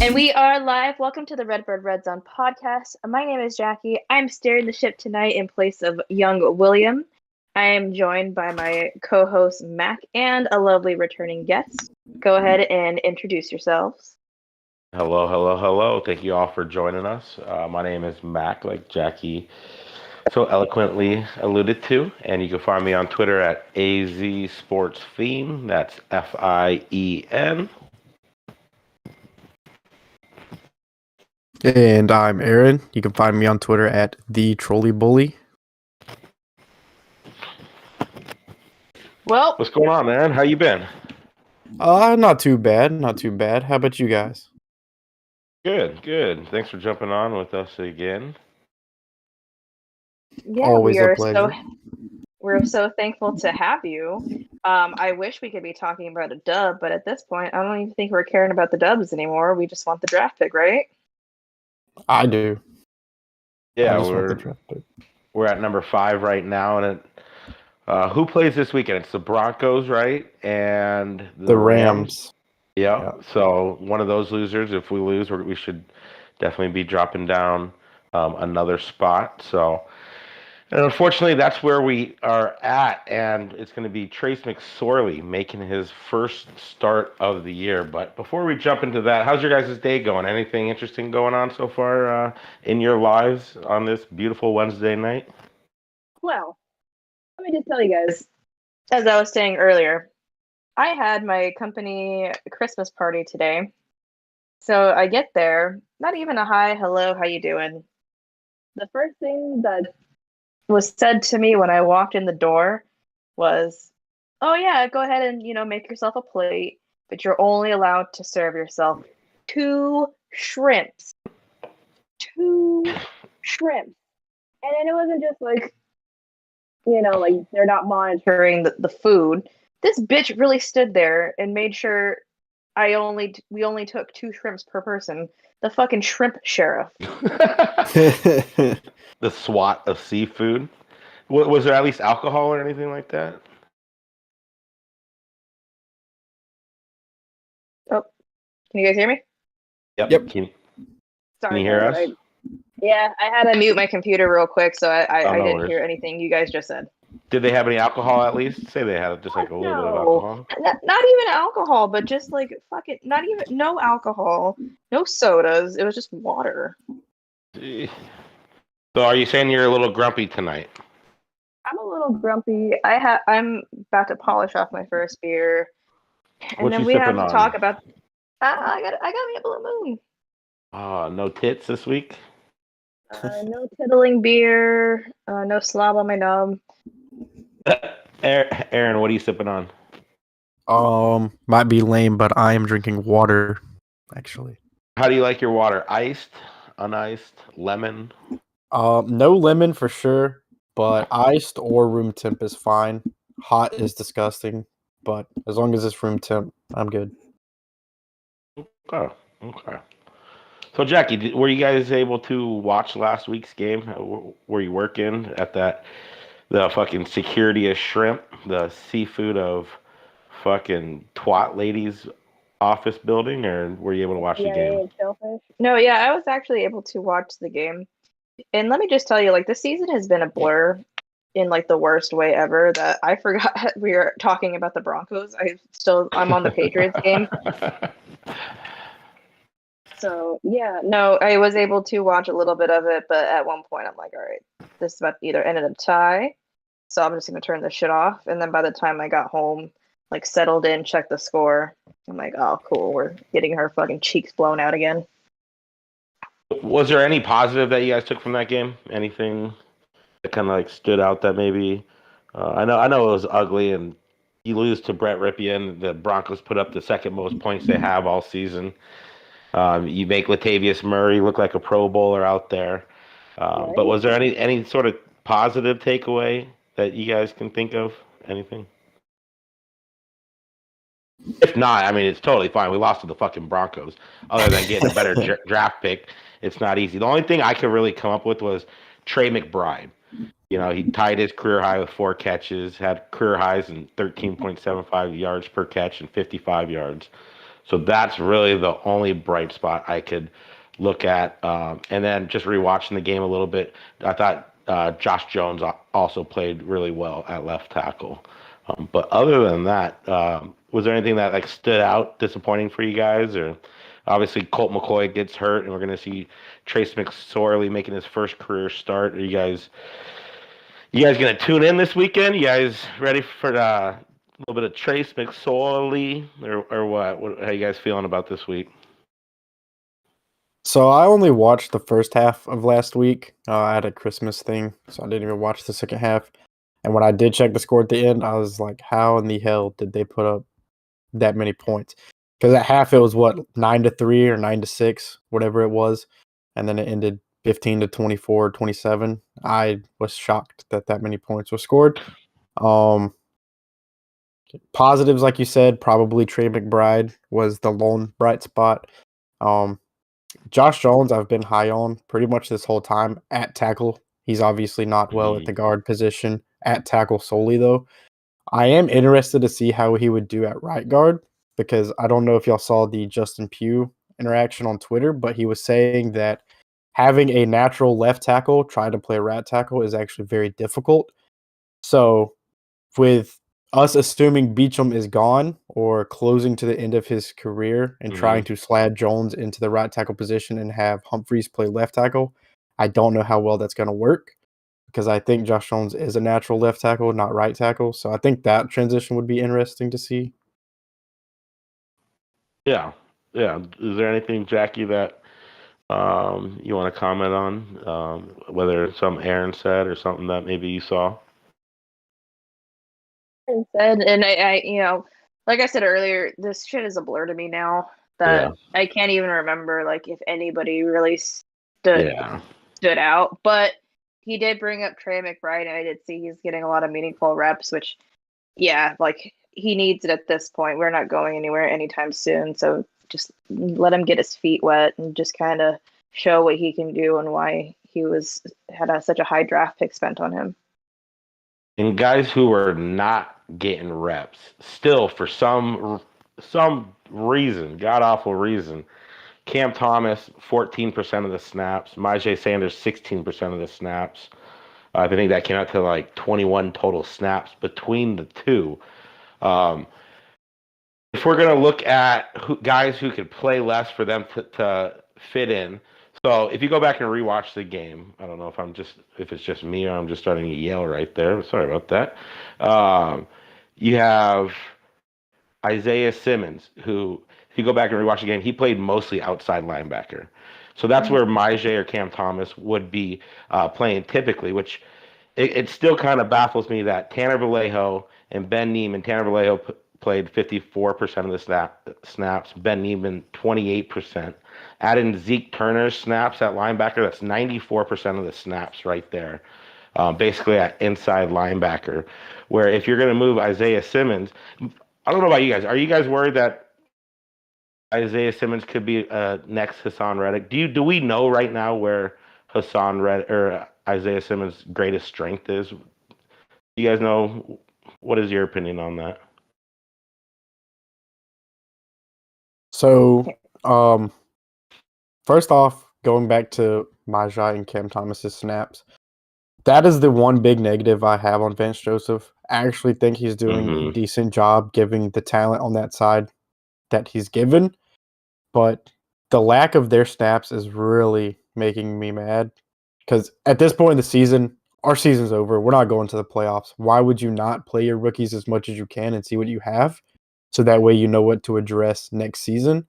And we are live. Welcome to the Redbird Redzone podcast. My name is Jackie. I'm steering the ship tonight in place of young William. I am joined by my co-host Mac and a lovely returning guest. Go ahead and introduce yourselves. Hello, hello, hello. Thank you all for joining us. My name is Mac, like Jackie so eloquently alluded to, and you can find me on Twitter at AZSportsFien. That's FIEN. And I'm Aaron. You can find me on Twitter at @TheTrolleyBully. Well, What's going on, man? How you been? Not too bad, not too bad. How about you guys? Good, good. Thanks for jumping on with us again. yeah, Always a pleasure. we're so thankful to have you. I wish we could be talking about a dub, but at this point, I don't even think we're caring about the dubs anymore. We just want the draft pick, right? I do. Yeah, I just want the draft pick. we're at number 5 right now, and who plays this weekend? It's the Broncos, right? And The Rams. Yeah. So one of those losers. If we lose, we should definitely be dropping down another spot. So, and unfortunately, that's where we are at, and it's going to be Trace McSorley making his first start of the year. But before we jump into that, how's your guys' day going? Anything interesting going on so far in your lives on this beautiful Wednesday night? Well, let me just tell you guys, as I was saying earlier, I had my company Christmas party today. So I get there, not even a hi, hello, how you doing? The first thing that was said to me when I walked in the door was, "Oh yeah, go ahead and, make yourself a plate, but you're only allowed to serve yourself two shrimps." Two shrimps. And then it wasn't just like, like they're not monitoring the food. This bitch really stood there and made sure we only took two shrimps per person. The fucking shrimp sheriff. The SWAT of seafood. Was there at least alcohol or anything like that? Oh, can you guys hear me? Yep. Can Sorry, you hear guys, us? Yeah, I had to mute my computer real quick, so I No didn't worries. hear anything you guys just said. Did they have any alcohol at least? Say they had just like a little bit of alcohol. Not even alcohol, but just like not even no alcohol, no sodas. It was just water. So are you saying you're a little grumpy tonight? I'm a little grumpy. I'm about to polish off my first beer, and What then you we have sipping to on? talk about. I got me a blue moon. No tits this week? No tiddling beer. No slob on my knob. Aaron, what are you sipping on? Might be lame, but I am drinking water, actually. How do you like your water? Iced, uniced, lemon? No lemon for sure, but iced or room temp is fine. Hot is disgusting, but as long as it's room temp, I'm good. Okay. So Jackie, were you guys able to watch last week's game? Were you working at the fucking security of shrimp, the seafood of fucking twat ladies office building, or were you able to watch the game? No, yeah, I was actually able to watch the game. And let me just tell you, like, this season has been a blur in like the worst way ever that I forgot we were talking about the Broncos. I'm on the Patriots game. So yeah, no, I was able to watch a little bit of it, but at one point I'm like, all right, this is about to either end in a tie. So I'm just gonna turn this shit off. And then by the time I got home, like settled in, checked the score, I'm like, oh cool, we're getting her fucking cheeks blown out again. Was there any positive that you guys took from that game? Anything that kind of like stood out that maybe? I know it was ugly, and you lose to Brett Ripien. The Broncos put up the second most points they have all season. You make Latavius Murray look like a Pro Bowler out there. But was there any sort of positive takeaway that you guys can think of? Anything? If not, I mean, it's totally fine. We lost to the fucking Broncos. Other than getting a better draft pick, it's not easy. The only thing I could really come up with was Trey McBride. You know, he tied his career high with 4 catches, had career highs in 13.75 yards per catch and 55 yards. So that's really the only bright spot I could look at. And then just rewatching the game a little bit, I thought Josh Jones also played really well at left tackle. But other than that, was there anything that like stood out disappointing for you guys? Or obviously Colt McCoy gets hurt, and we're going to see Trace McSorley making his first career start. Are you guys going to tune in this weekend? You guys ready for a little bit of Trace McSorley or what? How you guys feeling about this week? So I only watched the first half of last week. I had a Christmas thing, so I didn't even watch the second half. And when I did check the score at the end, I was like, how in the hell did they put up that many points? Because at half it was what, 9-3 or 9-6, whatever it was. And then it ended 15-24, 27. I was shocked that many points were scored. Positives, like you said, probably Trey McBride was the lone bright spot. Josh Jones, I've been high on pretty much this whole time at tackle. He's obviously not well at the guard position at tackle solely, though. I am interested to see how he would do at right guard because I don't know if y'all saw the Justin Pugh interaction on Twitter, but he was saying that having a natural left tackle try to play right tackle is actually very difficult. So with us assuming Beachum is gone or closing to the end of his career and trying to slide Jones into the right tackle position and have Humphreys play left tackle, I don't know how well that's going to work because I think Josh Jones is a natural left tackle, not right tackle. So I think that transition would be interesting to see. Yeah. Yeah. Is there anything, Jackie, that you want to comment on? Whether it's something Aaron said or something that maybe you saw? Said, and like I said earlier, this shit is a blur to me now that I can't even remember like if anybody really stood out. But he did bring up Trey McBride, and I did see he's getting a lot of meaningful reps, which like he needs it at this point. We're not going anywhere anytime soon, so just let him get his feet wet and just kind of show what he can do and why he had such a high draft pick spent on him. And guys who are not getting reps, still for some reason, god awful reason, Cam Thomas 14% of the snaps, Myjai Sanders 16% of the snaps. I think that came out to like 21 total snaps between the two. If we're gonna look at guys who could play less for them to fit in, so if you go back and rewatch the game, I don't know if it's just me or I'm just starting to yell right there. Sorry about that. You have Isaiah Simmons, who, if you go back and rewatch the game, he played mostly outside linebacker. So that's where Myjai or Cam Thomas would be playing typically, which it still kind of baffles me that Tanner Vallejo and Ben Neiman, Tanner Vallejo played 54% of the snaps, Ben Neiman 28%. Add in Zeke Turner's snaps at linebacker, that's 94% of the snaps right there. Basically at inside linebacker, where if you're going to move Isaiah Simmons, I don't know about you guys. Are you guys worried that Isaiah Simmons could be next Hassan Reddick? Do we know right now where Hassan Reddick or Isaiah Simmons' greatest strength is? You guys know, what is your opinion on that? So, first off, going back to Myjai and Cam Thomas's snaps, that is the one big negative I have on Vance Joseph. I actually think he's doing a decent job giving the talent on that side that he's given, but the lack of their snaps is really making me mad because at this point in the season, our season's over. We're not going to the playoffs. Why would you not play your rookies as much as you can and see what you have? So that way you know what to address next season.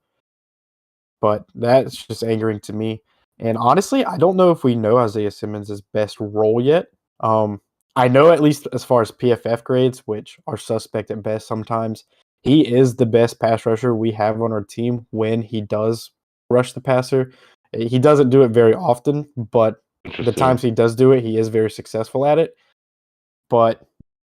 But that's just angering to me. And honestly, I don't know if we know Isaiah Simmons' best role yet. I know at least as far as PFF grades, which are suspect at best sometimes, he is the best pass rusher we have on our team when he does rush the passer. He doesn't do it very often, but the times he does do it, he is very successful at it. But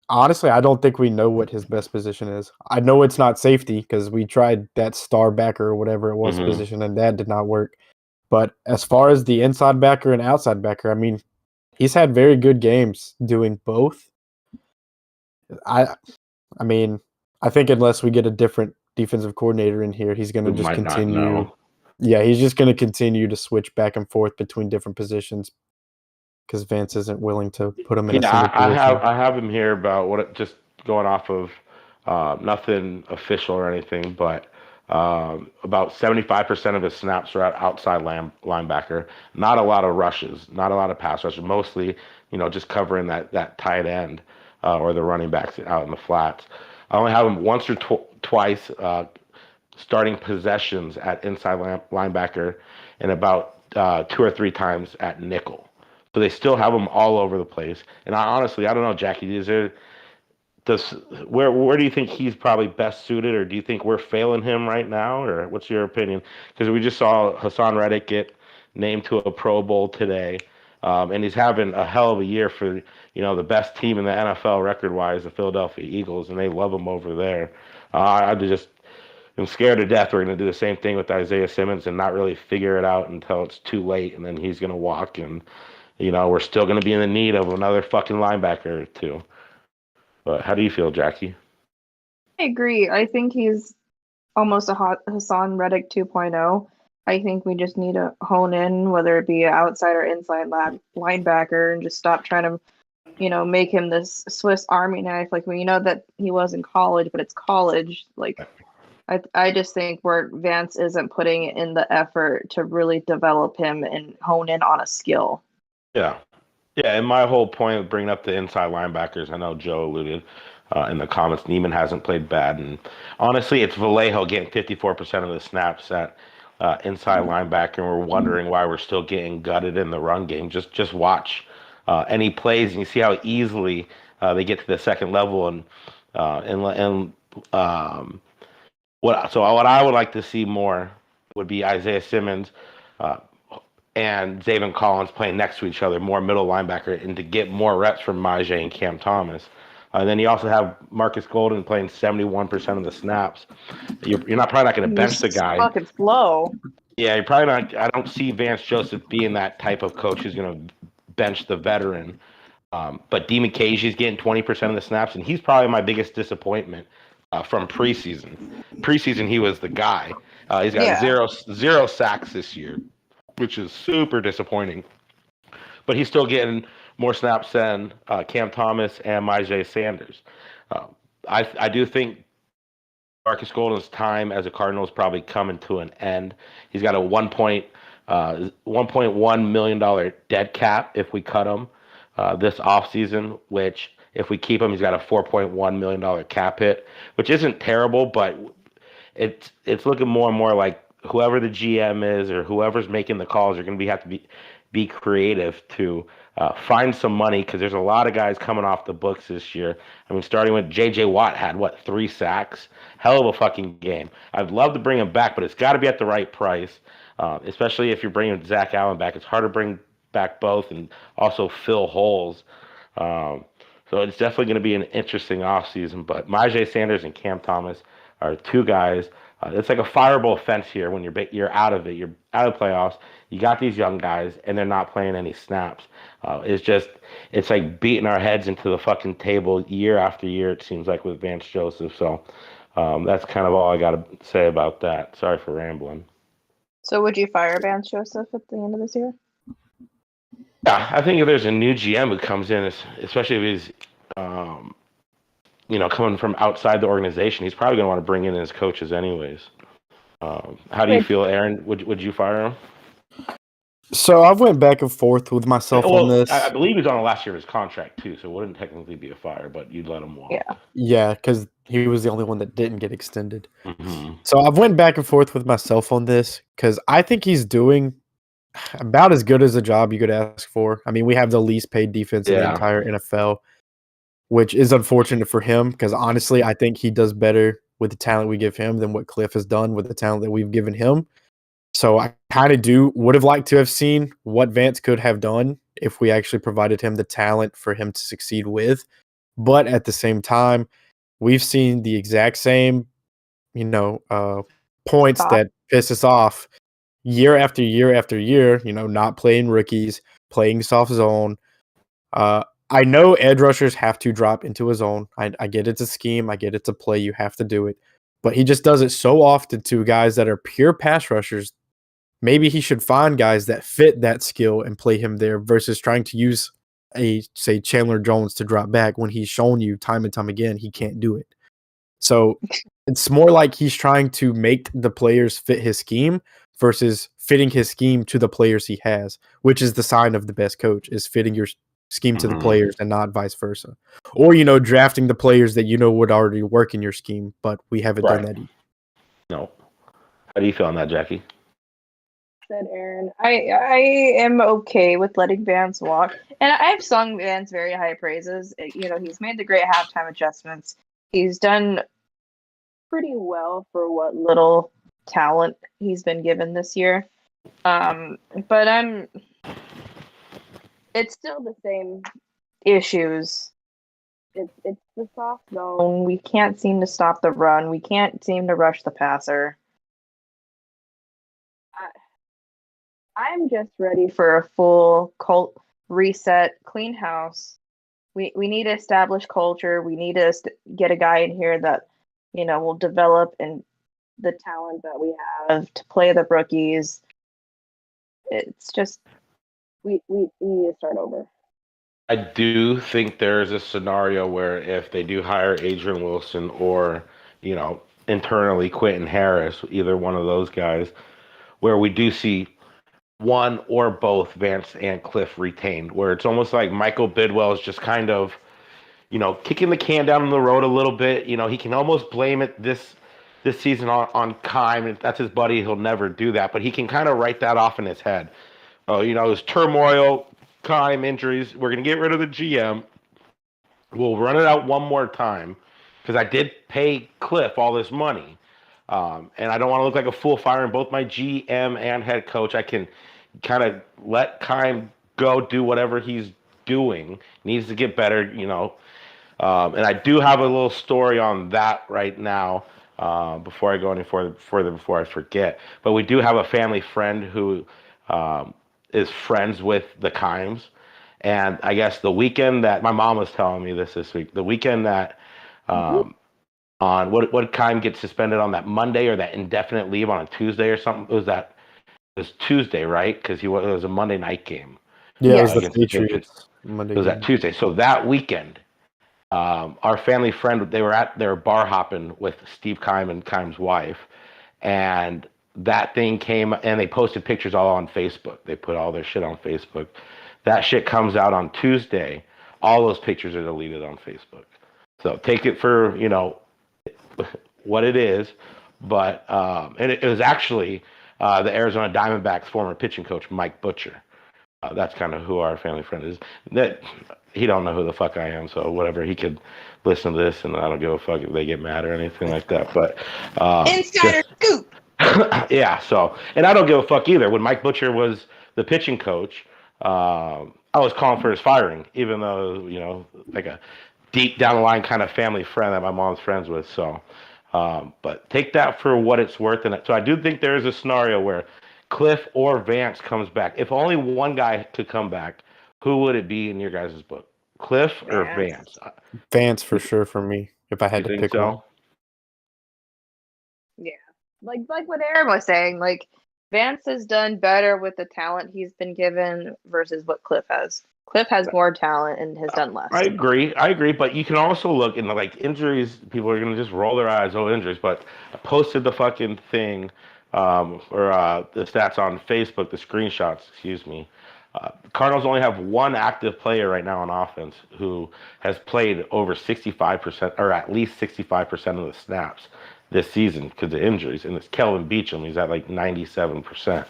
honestly, I don't think we know what his best position is. I know it's not safety because we tried that star backer or whatever it was position, and that did not work. But as far as the inside backer and outside backer, I mean, he's had very good games doing both. I mean, I think unless we get a different defensive coordinator in here, he's going to Who just might not continue. know. Yeah, he's just going to continue to switch back and forth between different positions because Vance isn't willing to put him in a single position. I have him here about just going off of nothing official or anything, but about 75% of his snaps are at outside linebacker. Not a lot of rushes, not a lot of pass rushes. Mostly, just covering that tight end or the running backs out in the flats. I only have him once or twice starting possessions at inside linebacker, and about 2 or 3 times at nickel. So they still have him all over the place. And I don't know, Jackie. Where do you think he's probably best suited, or do you think we're failing him right now, or what's your opinion? Because we just saw Hassan Reddick get named to a Pro Bowl today, and he's having a hell of a year for the best team in the NFL record-wise, the Philadelphia Eagles, and they love him over there. I'm scared to death we're going to do the same thing with Isaiah Simmons and not really figure it out until it's too late, and then he's going to walk, and we're still going to be in the need of another fucking linebacker or two. But how do you feel, Jackie? I agree. I think he's almost a Hassan Reddick 2.0. I think we just need to hone in, whether it be an outside or inside linebacker, and just stop trying to, make him this Swiss Army knife. Like, we know that he was in college, but it's college. Like, I just think where Vance isn't putting in the effort to really develop him and hone in on a skill. Yeah. Yeah, and my whole point of bringing up the inside linebackers, I know Joe alluded in the comments, Neiman hasn't played bad. And honestly, it's Vallejo getting 54% of the snaps at inside linebacker, and we're wondering why we're still getting gutted in the run game. Just watch any plays, and you see how easily they get to the second level. What I would like to see more would be Isaiah Simmons and Zaven Collins playing next to each other, more middle linebacker, and to get more reps from Majay and Cam Thomas. Then you also have Marcus Golden playing 71% of the snaps. You're probably not going to bench the guy. Fucking slow. Yeah, you're probably not. I don't see Vance Joseph being that type of coach who's going to bench the veteran. But D. McKay's getting 20% of the snaps, and he's probably my biggest disappointment from preseason. Preseason, he was the guy. He's got zero sacks this year, which is super disappointing. But he's still getting more snaps than Cam Thomas and Myjai Sanders. I do think Marcus Golden's time as a Cardinal is probably coming to an end. He's got a $1.1 million dead cap if we cut him this offseason, which if we keep him, he's got a $4.1 million cap hit, which isn't terrible, but it's looking more and more like whoever the GM is or whoever's making the calls are going to have to be creative to find some money, because there's a lot of guys coming off the books this year. I mean, starting with J.J. Watt had, 3 sacks? Hell of a fucking game. I'd love to bring him back, but it's got to be at the right price, especially if you're bringing Zach Allen back. It's hard to bring back both and also fill holes. So it's definitely going to be an interesting offseason, but Myjai Sanders and Cam Thomas are 2 guys. It's like a fireable fence here when you're out of it. You're out of the playoffs. You got these young guys, and they're not playing any snaps. It's like beating our heads into the fucking table year after year, it seems like, with Vance Joseph. So that's kind of all I got to say about that. Sorry for rambling. So would you fire Vance Joseph at the end of this year? Yeah, I think if there's a new GM who comes in, especially if he's coming from outside the organization, he's probably going to want to bring in his coaches anyways. How do you feel, Aaron? Would you fire him? So I went back and forth with myself on this. I believe he's on the last year of his contract too, so it wouldn't technically be a fire, but you'd let him walk. Yeah, because he was the only one that didn't get extended. Mm-hmm. So I've went back and forth with myself on this because I think he's doing about as good as a job you could ask for. I mean, we have the least paid defense in the entire NFL, which is unfortunate for him because honestly, I think he does better with the talent we give him than what Cliff has done with the talent that we've given him. So I kind of would have liked to have seen what Vance could have done if we actually provided him the talent for him to succeed with. But at the same time, we've seen the exact same, points that piss us off year after year after year, not playing rookies, playing soft zone. I know edge rushers have to drop into a zone. I get it's a scheme. I get it's a play. You have to do it. but he just does it so often to guys that are pure pass rushers. Maybe he should find guys that fit that skill and play him there versus trying to use say Chandler Jones to drop back when he's shown you time and time again he can't do it. So it's more like he's trying to make the players fit his scheme versus fitting his scheme to the players he has, which is the sign of the best coach, is fitting your scheme to the players and not vice versa. Or, drafting the players that would already work in your scheme, but we haven't done that either. No. How do you feel on that, Jackie? Said Aaron. I am okay with letting Vance walk. And I've sung Vance very high praises. He's made the great halftime adjustments. He's done pretty well for what little talent he's been given this year. But it's still the same issues. It's the soft zone. We can't seem to stop the run. We can't seem to rush the passer. I'm just ready for a full cult reset, clean house. We need to establish culture. We need to get a guy in here that will develop and the talent that we have to play the rookies. It's just we need to start over. I do think there's a scenario where if they do hire Adrian Wilson or, internally Quentin Harris, either one of those guys, where we do see one or both Vance and Cliff retained, where it's almost like Michael Bidwell is just kind of, kicking the can down the road a little bit. He can almost blame it this season on Keim. If that's his buddy, he'll never do that. But he can kind of write that off in his head. Oh, his turmoil, Keim, injuries. We're going to get rid of the GM. We'll run it out one more time because I did pay Cliff all this money. And I don't want to look like a fool firing both my GM and head coach. I can kind of let Keim go do whatever he's doing. Needs to get better, and I do have a little story on that right now before I go any further before I forget. But we do have a family friend who is friends with the Keims. And I guess the weekend that my mom was telling me this week, the weekend that on what Keim gets suspended on that Monday or that indefinite leave on a Tuesday or something. It was Tuesday, right? Because it was a Monday night game. Yeah, it was the Patriots Monday. It was that Tuesday. So that weekend, our family friend, they were bar hopping with Steve Keim and Keim's wife, and that thing came and they posted pictures all on Facebook. They put all their shit on Facebook. That shit comes out on Tuesday. All those pictures are deleted on Facebook. So take it for what it is, but and it was actually the Arizona Diamondbacks former pitching coach Mike Butcher. That's kind of who our family friend is. That he don't know who the fuck I am, so whatever. He could listen to this, and I don't give a fuck if they get mad or anything like that. But insider scoop. Yeah. So, and I don't give a fuck either. When Mike Butcher was the pitching coach, I was calling for his firing, even though like a deep down the line kind of family friend that my mom's friends with. So, but take that for what it's worth. And so I do think there is a scenario where Cliff or Vance comes back. If only one guy could come back, who would it be in your guys' book? Cliff or Vance? Vance for sure for me, if I had to pick one. Yeah. Like what Aaron was saying, like Vance has done better with the talent he's been given versus what Cliff has. Cliff has more talent and has done less. I agree, but you can also look in like injuries. People are going to just roll their eyes, oh, injuries. But I posted the fucking thing, or the stats on Facebook, the screenshots, excuse me. Cardinals only have one active player right now on offense who has played over 65%, or at least 65% of the snaps this season because of injuries, and it's Kelvin Beachum. He's at like 97%.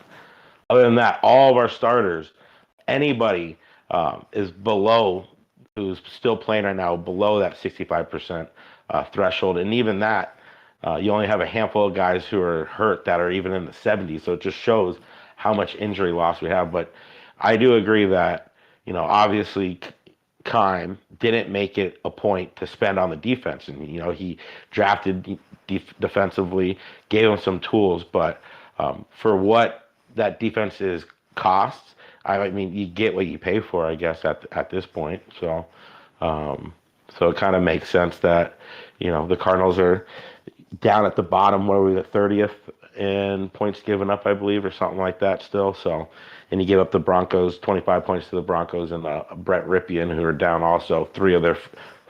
Other than that, all of our starters, anybody is below, who's still playing right now, below that 65% threshold. And even that, you only have a handful of guys who are hurt that are even in the 70s. So it just shows how much injury loss we have. But I do agree that, obviously Keim didn't make it a point to spend on the defense. And, he drafted defensively, gave him some tools. But for what that defense is costs, I mean, you get what you pay for, I guess, at this point. So, so it kind of makes sense that, the Cardinals are down at the bottom where we were 30th in points given up, I believe, or something like that still. So, and he gave up the Broncos 25 points to the Broncos and Brett Ripien, who are down also three of their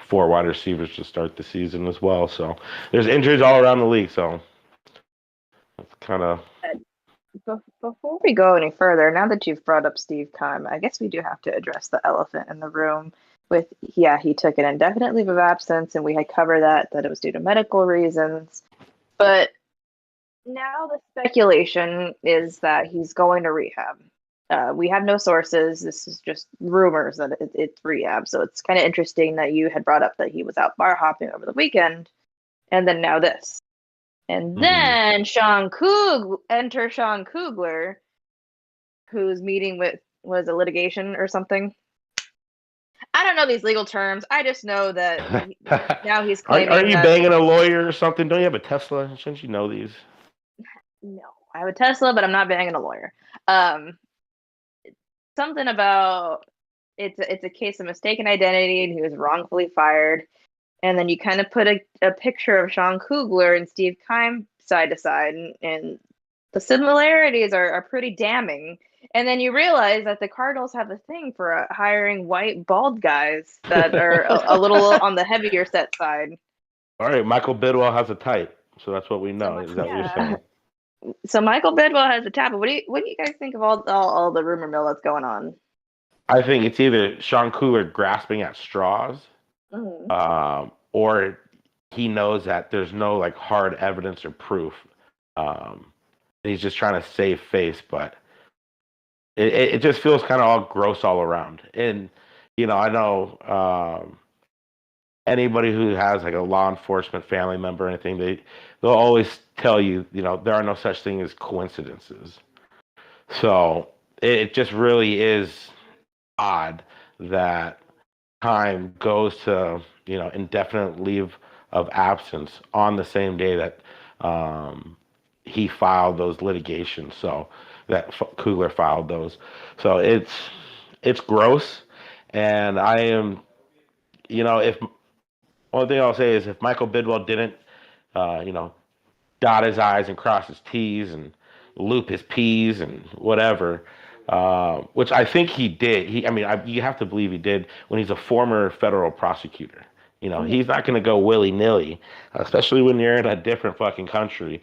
four wide receivers to start the season as well. So there's injuries all around the league. So it's kind of. Before we go any further, now that you've brought up Steve Keim, I guess we do have to address the elephant in the room. He took an indefinite leave of absence, and we had covered that it was due to medical reasons. But now the speculation is that he's going to rehab. We have no sources. This is just rumors that it's rehab. So it's kind of interesting that you had brought up that he was out bar hopping over the weekend, and then now this. And then Sean Kugler, who's meeting with, was a litigation or something. I don't know these legal terms. I just know that now he's claiming. Are you banging a lawyer or something? Don't you have a Tesla? Shouldn't you know these? No, I have a Tesla, but I'm not banging a lawyer. Something about it's a case of mistaken identity, and he was wrongfully fired. And then you kind of put a picture of Sean Kugler and Steve Keim side to side, and the similarities are pretty damning. And then you realize that the Cardinals have a thing for hiring white, bald guys that are a little on the heavier set side. All right, Michael Bidwell has a type, so that's what we know. Is that what you're saying? So Michael Bidwell has a type. What do you guys think of all the rumor mill that's going on? I think it's either Sean Kugler grasping at straws, or he knows that there's no like hard evidence or proof. He's just trying to save face, but it just feels kind of all gross all around. And I know anybody who has like a law enforcement family member or anything, they'll always tell you, there are no such thing as coincidences. So it just really is odd that Keim goes to indefinite leave of absence on the same day that he filed those litigations. So that Kugler filed those. So it's gross, and I am, if one thing I'll say is if Michael Bidwell didn't, dot his I's and cross his T's and loop his P's and whatever. Which I think he did. You have to believe he did when he's a former federal prosecutor. He's not going to go willy-nilly, especially when you're in a different fucking country.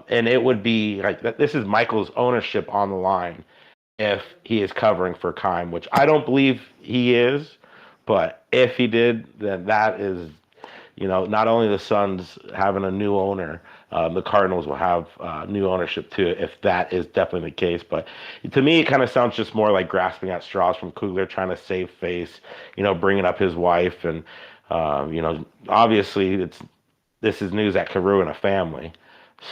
And it would be like this is Michael's ownership on the line if he is covering for Keim, which I don't believe he is. But if he did, then that is, not only the Suns having a new owner, the Cardinals will have new ownership too, if that is definitely the case. But to me, it kind of sounds just more like grasping at straws from Kugler, trying to save face, bringing up his wife. And, obviously this is news that could ruin a family.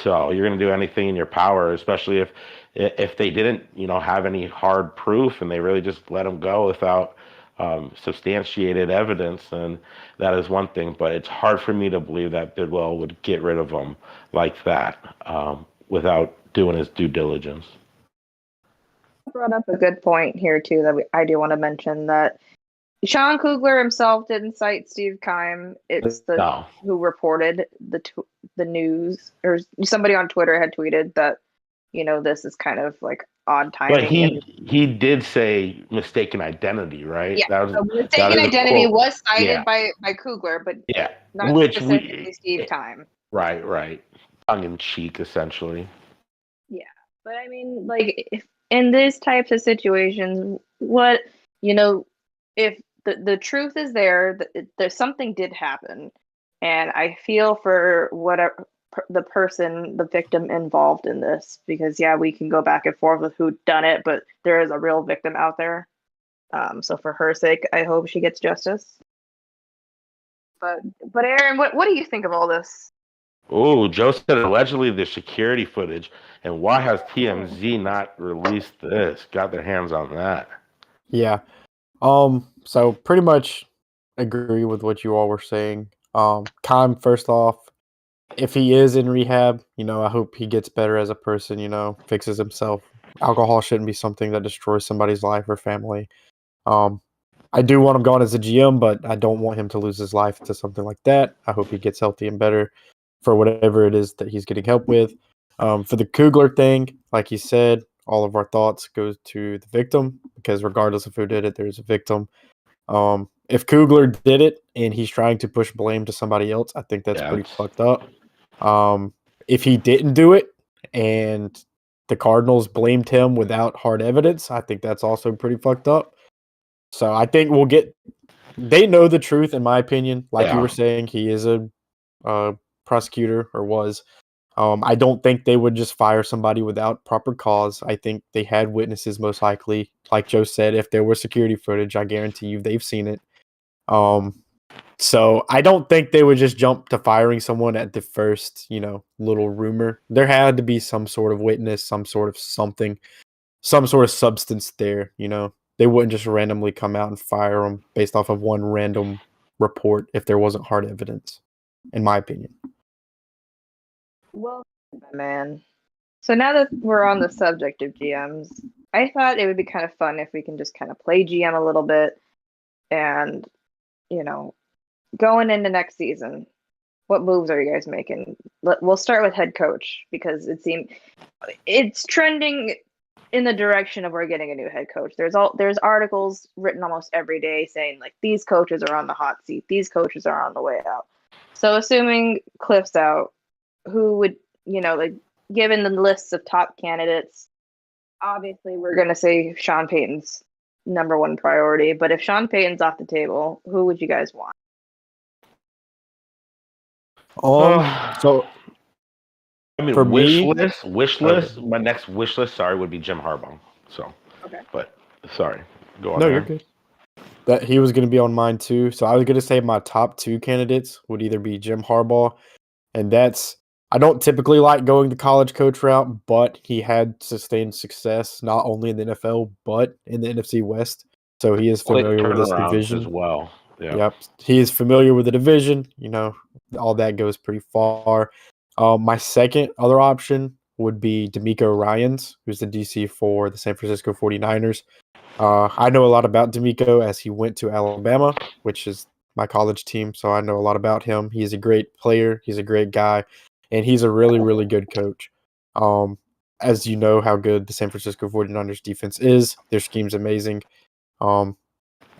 So you're going to do anything in your power, especially if they didn't, have any hard proof and they really just let him go without substantiated evidence, and that is one thing. But it's hard for me to believe that Bidwell would get rid of him like that without doing his due diligence. I brought up a good point here too that I do want to mention that Sean Kugler himself didn't cite Steve Keim. It's who reported the news, or somebody on Twitter had tweeted that this is kind of like odd timing. But he did say mistaken identity, right? Yeah, mistaken identity was cited by Kugler, but not specifically Steve Keim. Right. Tongue in cheek, essentially. Yeah, but I mean, like, if in these types of situations, if the truth is there's something did happen, and I feel for whatever the person, the victim involved in this, because we can go back and forth with who done it, but there is a real victim out there. So for her sake, I hope she gets justice. But Aaron, what do you think of all this? Oh, Joe said allegedly the security footage, and why has TMZ not released this? Got their hands on that? Yeah. So pretty much agree with what you all were saying. Keim, first off, if he is in rehab, I hope he gets better as a person, fixes himself. Alcohol shouldn't be something that destroys somebody's life or family. I do want him gone as a GM, but I don't want him to lose his life to something like that. I hope he gets healthy and better. for whatever it is that he's getting help with. For the Kugler thing, like he said, all of our thoughts go to the victim because regardless of who did it, there's a victim. If Kugler did it and he's trying to push blame to somebody else, I think that's pretty fucked up. If he didn't do it and the Cardinals blamed him without hard evidence, I think that's also pretty fucked up. So I think they know the truth, in my opinion. Like you were saying, he is a prosecutor or was. I don't think they would just fire somebody without proper cause. I think they had witnesses most likely. Like Joe said, if there was security footage, I guarantee you they've seen it. So I don't think they would just jump to firing someone at the first, little rumor. There had to be some sort of witness, some sort of something, some sort of substance there, They wouldn't just randomly come out and fire them based off of one random report if there wasn't hard evidence, in my opinion. Well, man. So now that we're on the subject of GMs, I thought it would be kind of fun if we can just kind of play GM a little bit and, going into next season, what moves are you guys making? We'll start with head coach because it's trending in the direction of we're getting a new head coach. There's articles written almost every day saying like these coaches are on the hot seat, these coaches are on the way out. So assuming Cliff's out, who would, given the lists of top candidates, obviously we're going to say Sean Payton's number one priority. But if Sean Payton's off the table, who would you guys want? So I mean, for wish me, list. My next wish list, would be Jim Harbaugh. So, okay. But sorry, go on. No, you're good. That he was going to be on mine too. So I was going to say my top two candidates would either be Jim Harbaugh, and I don't typically like going the college coach route, but he had sustained success not only in the NFL but in the NFC West. So he is familiar with this division as well. Yeah. Yep, he is familiar with the division. All that goes pretty far. My second other option would be DeMeco Ryans, who's the DC for the San Francisco 49ers. I know a lot about DeMeco as he went to Alabama, which is my college team, so I know a lot about him. He's a great player. He's a great guy, and he's a really, really good coach. As you know how good the San Francisco 49ers defense is, their scheme's amazing.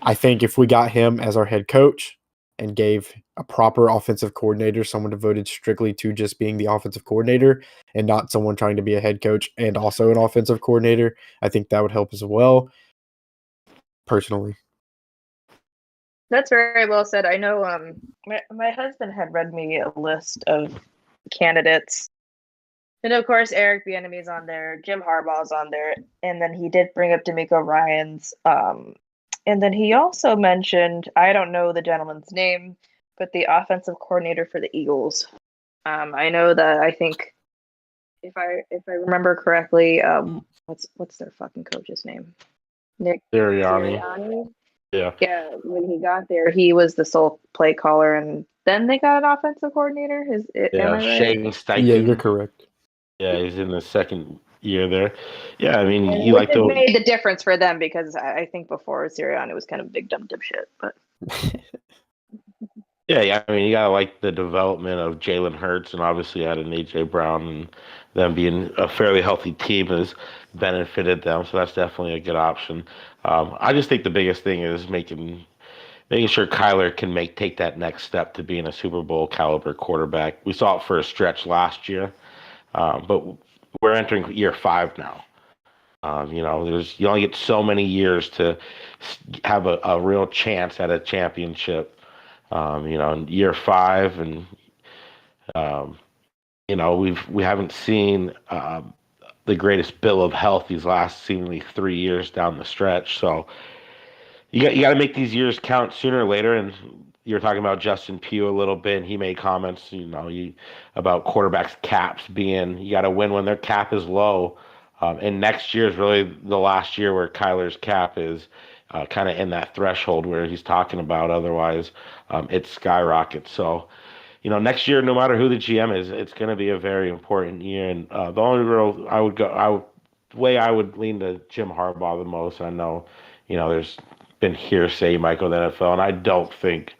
I think if we got him as our head coach and gave a proper offensive coordinator, someone devoted strictly to just being the offensive coordinator and not someone trying to be a head coach and also an offensive coordinator, I think that would help as well, personally. That's very well said. I know my husband had read me a list of candidates. And of course, Eric Bieniemy's on there, Jim Harbaugh's on there, and then he did bring up DeMeco Ryans. And then he also mentioned, I don't know the gentleman's name, but the offensive coordinator for the Eagles. I know that I think, if I remember correctly, what's their fucking coach's name? Nick Sirianni. Yeah. Yeah. When he got there, he was the sole play caller, and then they got an offensive coordinator. Am I right? Shane Steichen. Yeah, you're correct. Yeah, he's in the second year there. Yeah, I mean, and you like to made the difference for them because I think before Sirianni was kind of a big dumb dipshit, but. Yeah. I mean, you gotta like the development of Jalen Hurts, and obviously adding AJ Brown, and them being a fairly healthy team has benefited them. So that's definitely a good option. I just think the biggest thing is making sure Kyler can take that next step to being a Super Bowl caliber quarterback. We saw it for a stretch last year, but we're entering year 5 now. You only get so many years to have a real chance at a championship. In year 5, and we haven't seen the greatest bill of health these last seemingly 3 years down the stretch. So you got to make these years count sooner or later. And you were talking about Justin Pugh a little bit, and he made comments, about quarterbacks' caps being, you got to win when their cap is low. And next year is really the last year where Kyler's cap is kind of in that threshold where he's talking about. Otherwise, it skyrockets. So, next year, no matter who the GM is, it's going to be a very important year. And the only way I would lean to Jim Harbaugh the most. I know, there's been hearsay he might go to the NFL, and I don't think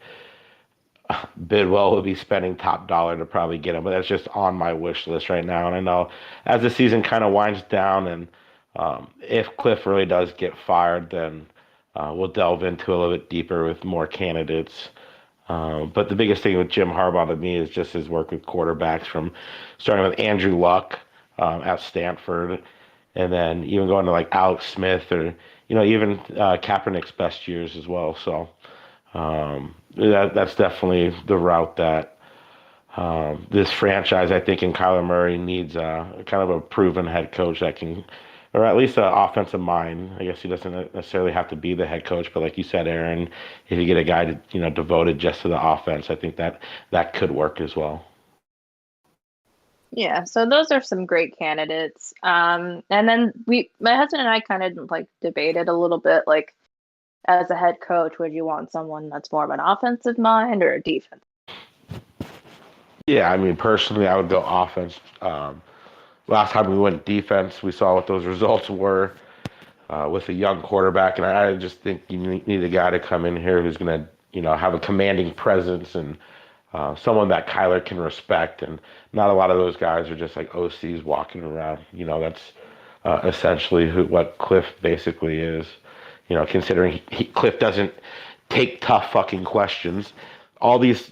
Bidwell would be spending top dollar to probably get him, but that's just on my wish list right now. And I know as the season kind of winds down, and if Cliff really does get fired, then we'll delve into a little bit deeper with more candidates. But the biggest thing with Jim Harbaugh to me is just his work with quarterbacks, from starting with Andrew Luck at Stanford, and then even going to like Alex Smith, or even Kaepernick's best years as well. So that's definitely the route that this franchise, I think, in Kyler Murray needs kind of a proven head coach that can, or at least an offensive mind. I guess he doesn't necessarily have to be the head coach, but like you said, Aaron, if you get a guy devoted just to the offense, I think that could work as well. Yeah, so those are some great candidates. And then my husband and I kind of like debated a little bit, like, as a head coach, would you want someone that's more of an offensive mind or a defense? Yeah, I mean, personally, I would go offense. Last time we went defense, we saw what those results were with a young quarterback, and I just think you need a guy to come in here who's going to, have a commanding presence, and someone that Kyler can respect. And not a lot of those guys are just like OCs walking around. That's essentially what Cliff basically is. Considering Cliff doesn't take tough fucking questions. All these,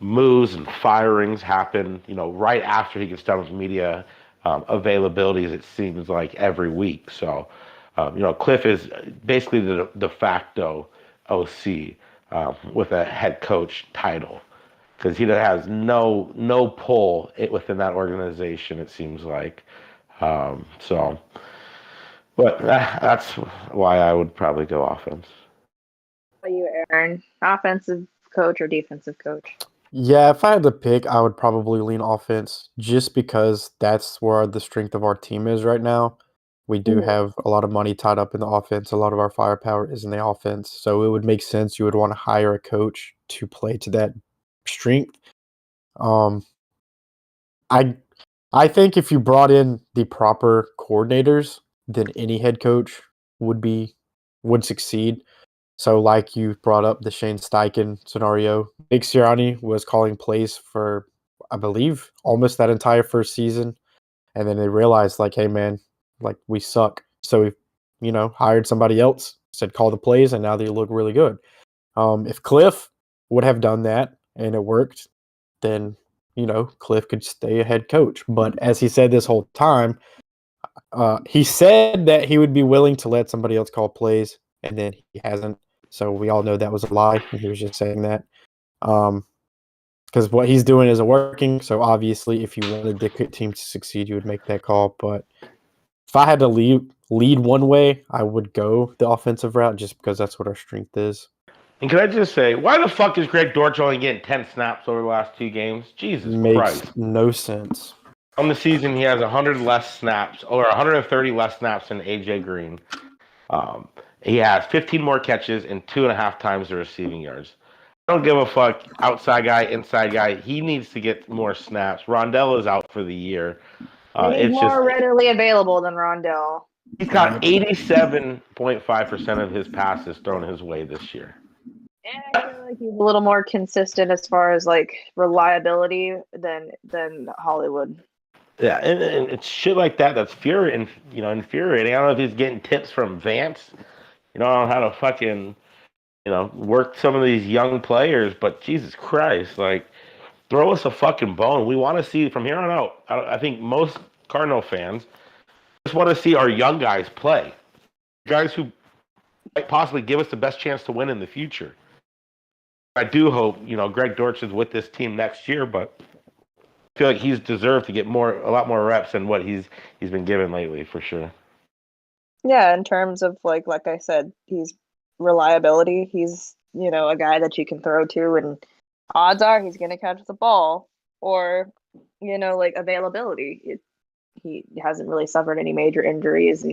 moves and firings happen, right after he gets done with media availabilities, it seems like every week. So, Cliff is basically the de facto OC with a head coach title, because he has no pull within that organization, it seems like. So, but that's why I would probably go offense. How about you, Aaron? Offensive coach or defensive coach? Yeah, if I had to pick, I would probably lean offense, just because that's where the strength of our team is right now. We do have a lot of money tied up in the offense. A lot of our firepower is in the offense. So it would make sense you would want to hire a coach to play to that strength. Um, I I think if you brought in the proper coordinators, then any head coach would succeed. So, like you brought up the Shane Steichen scenario, Nick Sirianni was calling plays for, I believe, almost that entire first season, and then they realized, like, hey, man, like, we suck. So, hired somebody else, said call the plays, and now they look really good. If Cliff would have done that and it worked, then Cliff could stay a head coach. But as he said this whole time, he said that he would be willing to let somebody else call plays, and then he hasn't. So we all know that was a lie, and he was just saying that. Because what he's doing isn't working. So obviously, if you wanted the team to succeed, you would make that call. But if I had to lead one way, I would go the offensive route, just because that's what our strength is. And can I just say, why the fuck is Greg Dortch only getting 10 snaps over the last 2 games? Jesus Makes Christ. no sense. On the season, he has 100 less snaps, or 130 less snaps than AJ Green. He has 15 more catches and 2.5 times the receiving yards. I don't give a fuck, outside guy, inside guy. He needs to get more snaps. Rondell is out for the year. He's more readily available than Rondell. He's got 87.5% of his passes thrown his way this year. And I feel like he's a little more consistent as far as like reliability than Hollywood. Yeah, and it's shit like that that's infuriating. I don't know if he's getting tips from Vance. I don't know how to fucking, work some of these young players, but Jesus Christ, like, throw us a fucking bone. We want to see from here on out. I think most Cardinal fans just want to see our young guys play. Guys who might possibly give us the best chance to win in the future. I do hope, Greg Dortch is with this team next year, but I feel like he's deserved to get a lot more reps than what he's been given lately, for sure. Yeah, in terms of like I said, he's reliability. He's, a guy that you can throw to, and odds are he's going to catch the ball. Or, like availability. He hasn't really suffered any major injuries.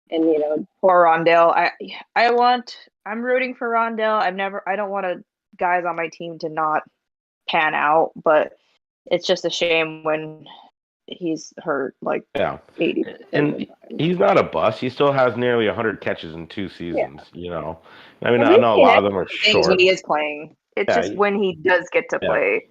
And poor Rondell. I'm rooting for Rondell. I don't want guys on my team to not pan out, but it's just a shame when he's hurt like 80. And he's not a bust. He still has nearly 100 catches in 2 seasons. I mean, I know a lot of them are short. When he is playing. It's just when he does get to play,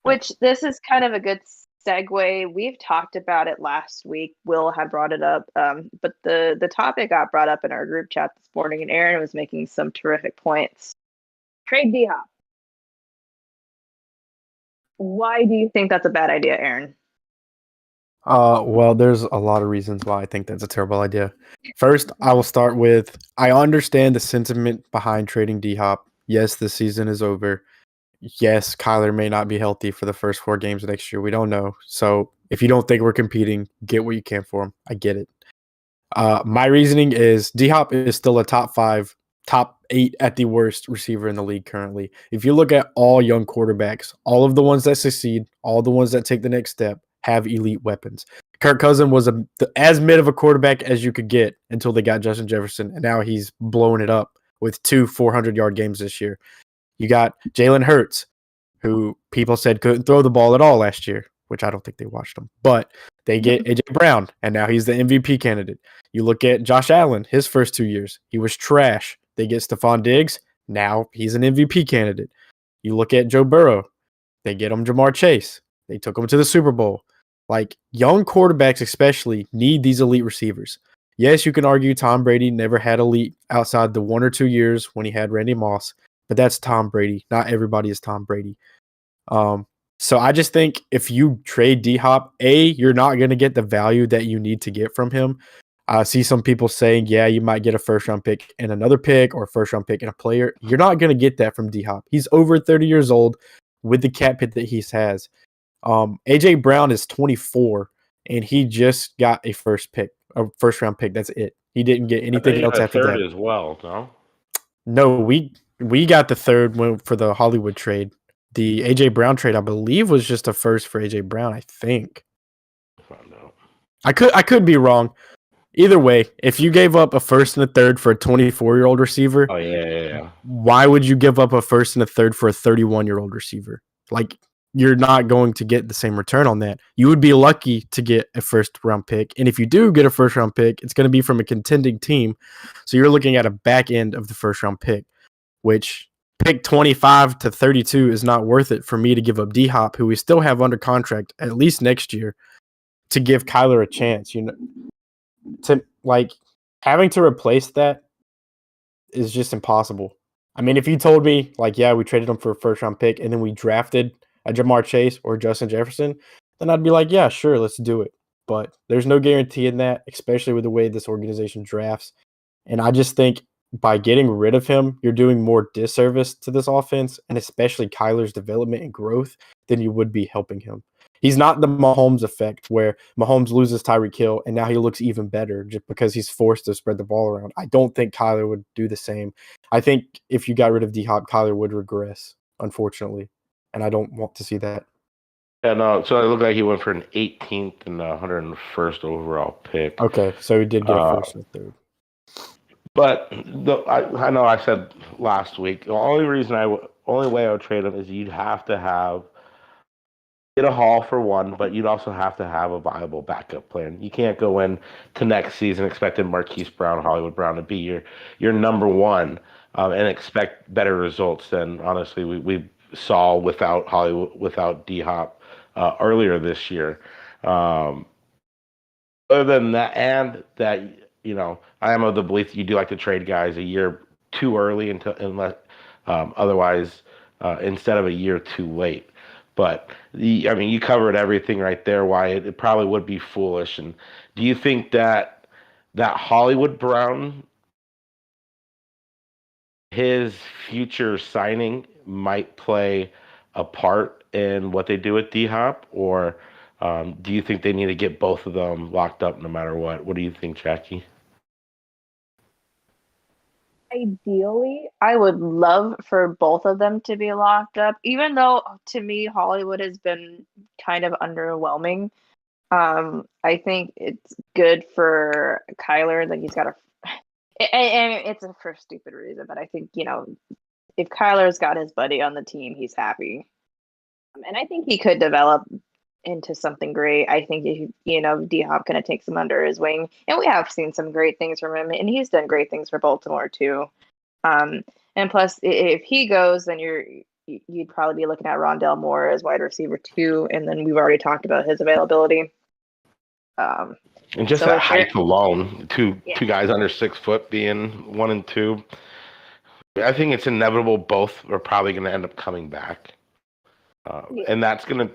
which this is kind of a good segue. We've talked about it last week. Will had brought it up, but the topic got brought up in our group chat this morning, and Aaron was making some terrific points. Trade D-Hop. Why do you think that's a bad idea, Aaron? Well, there's a lot of reasons why I think that's a terrible idea. First, I will start with I understand the sentiment behind trading D-Hop. Yes, the season is over. Yes, Kyler may not be healthy for the first 4 games of next year. We don't know. So if you don't think we're competing, get what you can for him. I get it. My reasoning is D-Hop is still a top 5, top 8 at the worst receiver in the league currently. If you look at all young quarterbacks, all of the ones that succeed, all the ones that take the next step, have elite weapons. Kirk Cousins was as mid of a quarterback as you could get until they got Justin Jefferson, and now he's blowing it up with 2 400-yard games this year. You got Jalen Hurts, who people said couldn't throw the ball at all last year, which I don't think they watched him. But they get A.J. Brown, and now he's the MVP candidate. You look at Josh Allen, his first 2 years, he was trash. They get Stephon Diggs, now he's an MVP candidate. You look at Joe Burrow, they get him Jamar Chase. They took him to the Super Bowl. Like, young quarterbacks especially need these elite receivers. Yes, you can argue Tom Brady never had elite outside the 1 or 2 years when he had Randy Moss, but that's Tom Brady. Not everybody is Tom Brady. So I just think if you trade D-Hop, you're not going to get the value that you need to get from him. I see some people saying, yeah, you might get a first-round pick and another pick or a first-round pick and a player. You're not going to get that from D-Hop. He's over 30 years old with the cap hit that he has. A.J. Brown is 24, and he just got a first-round pick. That's it. He didn't get anything else after that. As well, no? No, we got the third one for the Hollywood trade. The A.J. Brown trade, I believe, was just a first for A.J. Brown, I think. I could be wrong. Either way, if you gave up a first and a third for a 24-year-old receiver, why would you give up a first and a third for a 31-year-old receiver? Like, you're not going to get the same return on that. You would be lucky to get a first-round pick, and if you do get a first-round pick, it's going to be from a contending team, so you're looking at a back end of the first-round pick, which pick 25 to 32 is not worth it for me to give up D-Hop, who we still have under contract at least next year, to give Kyler a chance. To having to replace that is just impossible. I mean, if you told me we traded him for a first round pick and then we drafted a Jamar Chase or Justin Jefferson, then I'd be like, yeah, sure, let's do it. But there's no guarantee in that, especially with the way this organization drafts. And I just think by getting rid of him, you're doing more disservice to this offense and especially Kyler's development and growth than you would be helping him. He's not the Mahomes effect where Mahomes loses Tyreek Hill and now he looks even better just because he's forced to spread the ball around. I don't think Kyler would do the same. I think if you got rid of D-Hop, Kyler would regress, unfortunately. And I don't want to see that. And so it looked like he went for an 18th and 101st overall pick. Okay, so he did get a first and a third. But I know I said last week, the only way I would trade him is you'd have to get a haul for one, but you'd also have to have a viable backup plan. You can't go in to next season expecting Marquise Brown, Hollywood Brown to be your number one and expect better results than honestly we saw without D-Hop earlier this year. Other than that, and that I am of the belief that you do like to trade guys a year too early unless otherwise instead of a year too late. But you covered everything right there. Why it probably would be foolish. And do you think that Hollywood Brown, his future signing, might play a part in what they do with D-Hop, or do you think they need to get both of them locked up no matter what? What do you think, Jackie? Ideally, I would love for both of them to be locked up, even though to me Hollywood has been kind of underwhelming. I think it's good for Kyler that he's got and it's for a stupid reason, but I think, if Kyler's got his buddy on the team, he's happy. And I think he could develop into something great. I think D-Hop kind of takes him under his wing, and we have seen some great things from him, and he's done great things for Baltimore too. And plus, if he goes, then you'd probably be looking at Rondell Moore as wide receiver 2, and then we've already talked about his availability. And just So that if height Aaron- alone, two Yeah. guys under 6 foot being 1 and 2. I think it's inevitable both are probably going to end up coming back. And that's going to,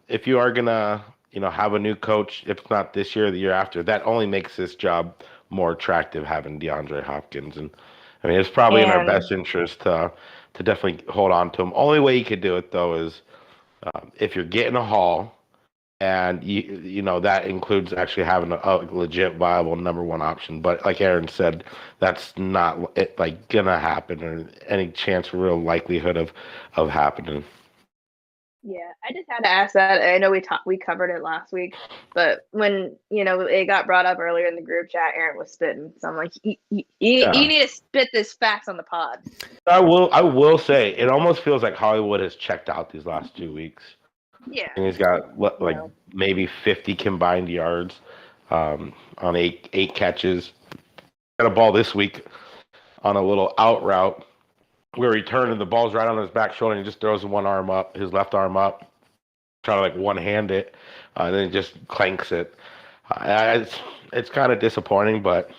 if you are going to, have a new coach, if it's not this year or the year after, that only makes this job more attractive having DeAndre Hopkins. And I mean, it's probably in our best interest to definitely hold on to him. Only way you could do it, though, is if you're getting a haul, and that includes actually having a legit viable number one option. But like Aaron said, that's not gonna happen, or any chance, real likelihood of happening. Yeah, I just had to ask that. I know we covered it last week, but when it got brought up earlier in the group chat, Aaron was spitting. So I'm like, you need to spit this facts on the pod. I will say, it almost feels like Hollywood has checked out these last 2 weeks. Yeah, and he's got maybe 50 combined yards on eight catches. Got a ball this week on a little out route where he turned and the ball's right on his back shoulder and he just throws his left arm up, trying to one-hand it, and then he just clanks it. It's kind of disappointing, but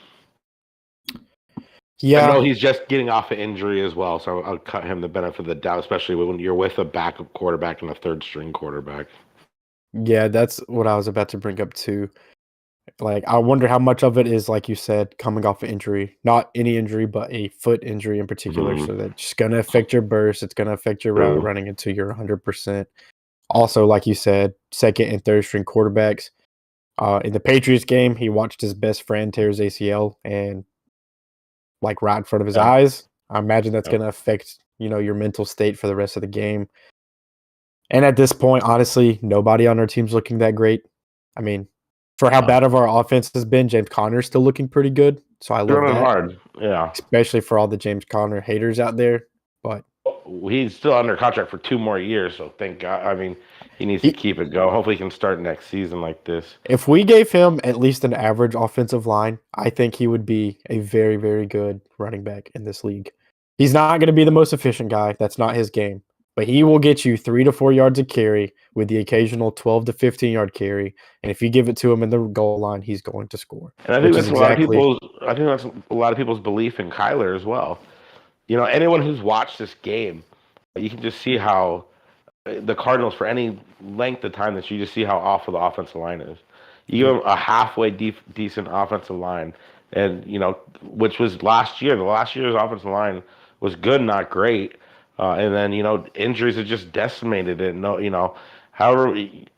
yeah, I know he's just getting off an injury as well, so I'll cut him the benefit of the doubt, especially when you're with a backup quarterback and a third-string quarterback. Yeah, that's what I was about to bring up too. Like, I wonder how much of it is, like you said, coming off an injury. Not any injury, but a foot injury in particular. Mhm. So that's just going to affect your burst. It's going to affect your route running until you're 100%. Also, like you said, second and third string quarterbacks. In the Patriots game, he watched his best friend tear his ACL and right in front of his eyes. I imagine that's going to affect, your mental state for the rest of the game. And at this point, honestly, nobody on our team's looking that great. I mean, for how bad of our offense has been, James Conner's still looking pretty good. So I love that. Hard, yeah. Especially for all the James Conner haters out there. But he's still under contract for 2 more years, so thank God. I mean, he needs to keep it going. Hopefully he can start next season like this. If we gave him at least an average offensive line, I think he would be a very, very good running back in this league. He's not going to be the most efficient guy. That's not his game. But he will get you 3 to 4 yards of carry with the occasional 12 to 15-yard carry. And if you give it to him in the goal line, he's going to score. And I think that's a lot of people's belief in Kyler as well. Anyone who's watched this game, you can just see how the Cardinals, for any length of time, that you just see how awful the offensive line is. You give them a halfway decent offensive line, and which was last year. The last year's offensive line was good, not great. And then injuries have just decimated it. However,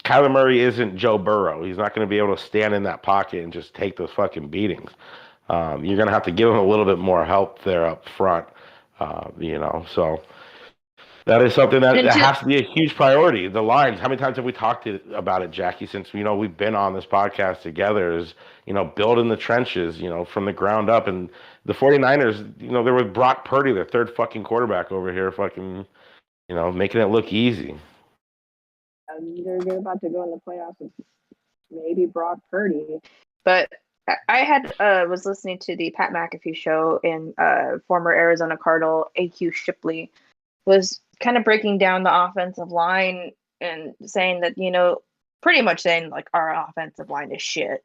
Kyler Murray isn't Joe Burrow. He's not going to be able to stand in that pocket and just take those fucking beatings. You're going to have to give him a little bit more help there up front. So that is something that has to be a huge priority. The lines. How many times have we talked about it, Jackie? Since we've been on this podcast together, is building the trenches, from the ground up. And the 49ers, they're with Brock Purdy, their third fucking quarterback over here, fucking, making it look easy. They're about to go in the playoffs with maybe Brock Purdy, but I was listening to the Pat McAfee show, and former Arizona Cardinal AQ Shipley was kind of breaking down the offensive line and saying that, pretty much saying like our offensive line is shit,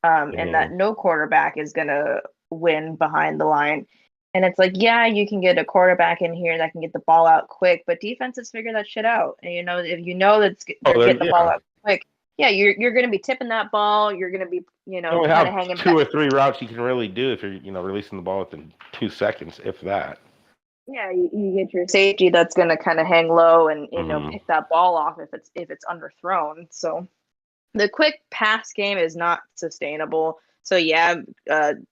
and that no quarterback is going to win behind the line. And it's like, yeah, you can get a quarterback in here that can get the ball out quick, but defenses figure that shit out. And if that's getting the ball out quick, yeah, you're going to be tipping that ball. You're going to be, kind of hanging 2 or 3 routes you can really do if you're, releasing the ball within 2 seconds, if that. Yeah, you get your safety that's going to kind of hang low and pick that ball off if it's underthrown. So the quick pass game is not sustainable. So yeah,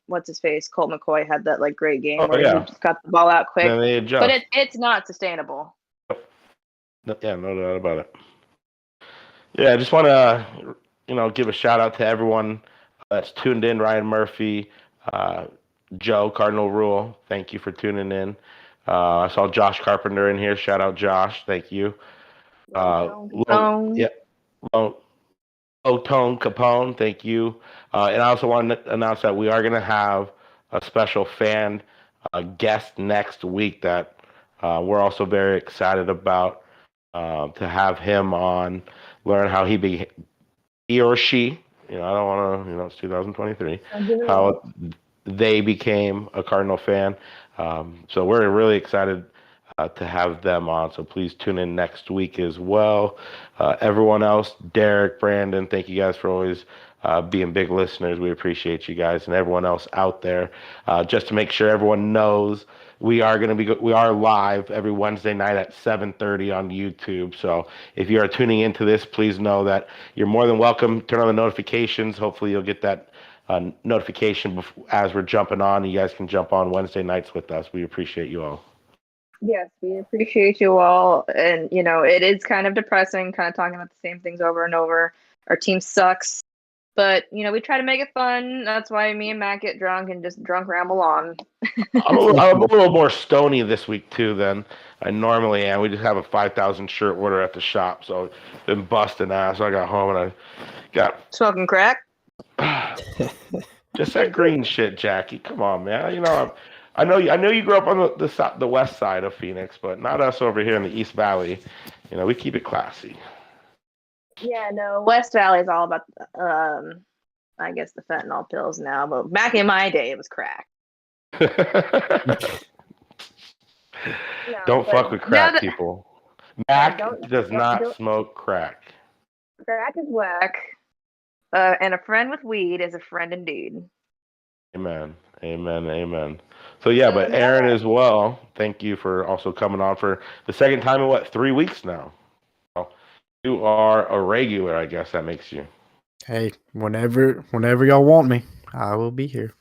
what's his face? Colt McCoy had that great game where he just got the ball out quick, but it's not sustainable. Yeah, no doubt about it. Yeah, I just want to give a shout out to everyone that's tuned in. Ryan Murphy, Joe Cardinal Rule, thank you for tuning in. I saw Josh Carpenter in here. Shout out Josh, thank you. Otone Capone, thank you. And I also want to announce that we are going to have a special fan guest next week that We're also very excited about to have him on, learn how he or she, I don't want to, it's 2023, how they became a Cardinal fan. So we're really excited to have them on. So please tune in next week as well. Everyone else, Derek, Brandon, thank you guys for always being big listeners. We appreciate you guys, and everyone else out there. Just to make sure everyone knows, we are live every Wednesday night at 7:30 on YouTube. So if you are tuning into this, please know that you're more than welcome. Turn on the notifications. Hopefully you'll get that notification as we're jumping on. You guys can jump on Wednesday nights with us. We appreciate you all. Yes, we appreciate you all. And, it is kind of depressing, kind of talking about the same things over and over. Our team sucks. But, we try to make it fun. That's why me and Matt get drunk and just drunk ramble on. I'm a little more stony this week, too, than I normally am. We just have a 5,000 shirt order at the shop. So been busting ass. I got home and I got... Smoking crack? Just that green shit, Jackie. Come on, man. I know you grew up on the west side of Phoenix, but not us over here in the East Valley. We keep it classy. Yeah, no, West Valley is all about, I guess, the fentanyl pills now. But back in my day, it was crack. Don't fuck with crack, people. Mac does not smoke crack. Crack is whack. And a friend with weed is a friend indeed. Amen. Amen. Amen. So yeah, but Aaron as well, thank you for also coming on for the second time in 3 weeks now. You are a regular, I guess that makes you. Hey, whenever y'all want me, I will be here.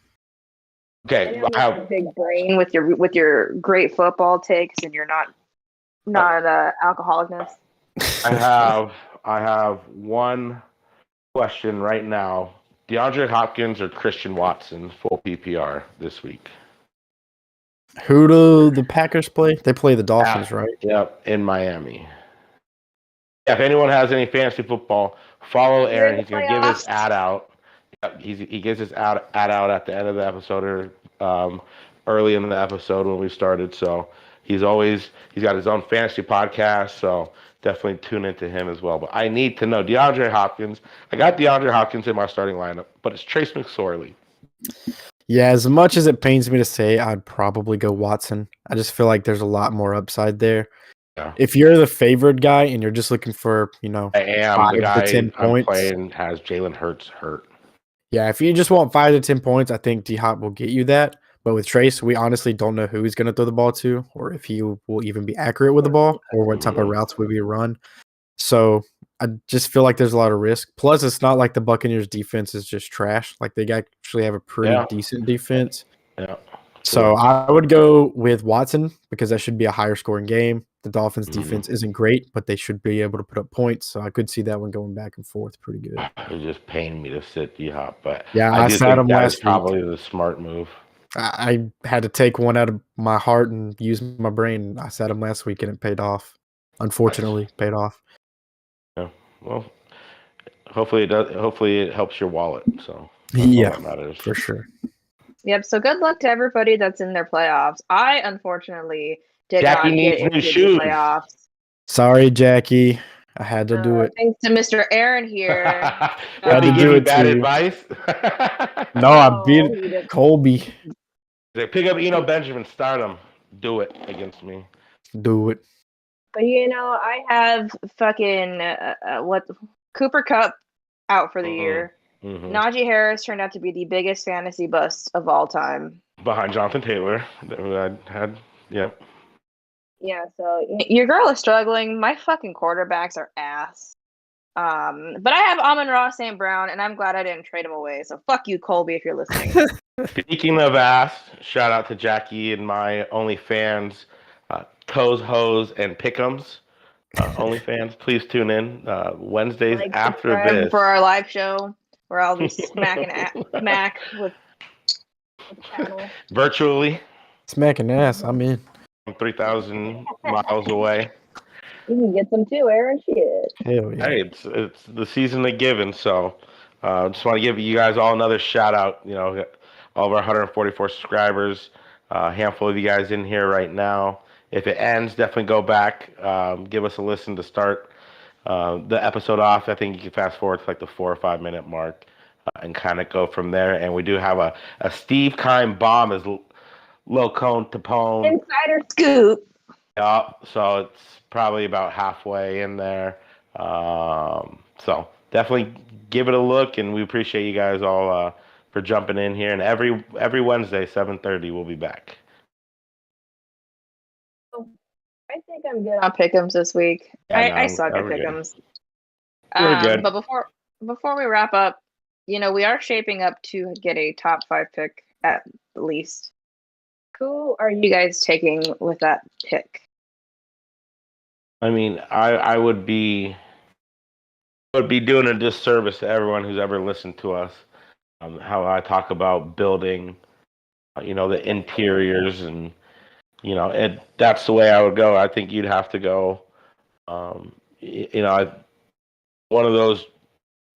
Okay, I have a big brain with your great football takes and you're not alcoholicness. I have one question right now. DeAndre Hopkins or Christian Watson full PPR this week? Who do the Packers play? They play the Dolphins, right? Yep, in Miami. Yeah, if anyone has any fantasy football, follow Aaron. He's going to give his ad out. Yep, he gives his ad out at the end of the episode or early in the episode when we started. So he's got his own fantasy podcast. So definitely tune into him as well. But I need to know DeAndre Hopkins. I got DeAndre Hopkins in my starting lineup, but it's Trace McSorley. Yeah, as much as it pains me to say, I'd probably go Watson. I just feel like there's a lot more upside there. Yeah. If you're the favored guy and you're just looking for, I am 5 the guy to 10 I'm points, playing has Jalen Hurts hurt. Yeah, if you just want 5 to 10 points, I think D-Hop will get you that. But with Trace, we honestly don't know who he's going to throw the ball to, or if he will even be accurate with the ball, or what type of routes will be run. So I just feel like there's a lot of risk. Plus, it's not like the Buccaneers' defense is just trash. Like, they actually have a pretty decent defense. Yeah. So I would go with Watson because that should be a higher scoring game. The Dolphins' defense isn't great, but they should be able to put up points. So I could see that one going back and forth pretty good. It's just paying me to sit D-Hop, but yeah, I sat him last week. Probably the smart move. I had to take one out of my heart and use my brain. I sat him last week and it paid off. Unfortunately, paid off. Yeah. Well, hopefully it does. Hopefully it helps your wallet. So yeah, for sure. Yep. So good luck to everybody that's in their playoffs. I unfortunately did Jackie not needs get new into shoes. The playoffs. Sorry, Jackie. I had to do it. Thanks to Mr. Aaron here. Had to give you bad advice. No, I beat Colby. Pick up Eno Benjamin, start him. Do it against me. Do it. But I have fucking Cooper Kupp out for the year. Najee Harris turned out to be the biggest fantasy bust of all time. Behind Jonathan Taylor, that I had, Yeah, so your girl is struggling. My fucking quarterbacks are ass. But I have Amon-Ra St. Brown, and I'm glad I didn't trade him away. So fuck you, Colby, if you're listening. Speaking of ass, shout out to Jackie and my OnlyFans, Toes, Hoes, and Pick'ems. OnlyFans, please tune in Wednesdays after this. For our live show, where I'll be smacking Mac with the channel. Virtually. Smacking ass, I'm in. 3,000 miles away. You can get some too, Aaron. Shit. Hell yeah. Hey, it's the season of giving, so just want to give you guys all another shout out. All of our 144 subscribers, a handful of you guys in here right now. If it ends, definitely go back, give us a listen to start the episode off. I think you can fast forward to like the 4 or 5 minute mark and kind of go from there. And we do have a Steve Kime bomb as Locone Tapone. Insider scoop. Yeah, so it's probably about halfway in there. So definitely give it a look, and we appreciate you guys all for jumping in here. And every Wednesday, 7:30, we'll be back. I think I'm good on pick'ems this week. Yeah, I no, suck at we're good. pick'ems. We're good. But before we wrap up, we are shaping up to get a top 5 pick at least. Who are you guys taking with that pick? I mean, I would be doing a disservice to everyone who's ever listened to us. How I talk about building, the interiors, and that's the way I would go. I think you'd have to go, one of those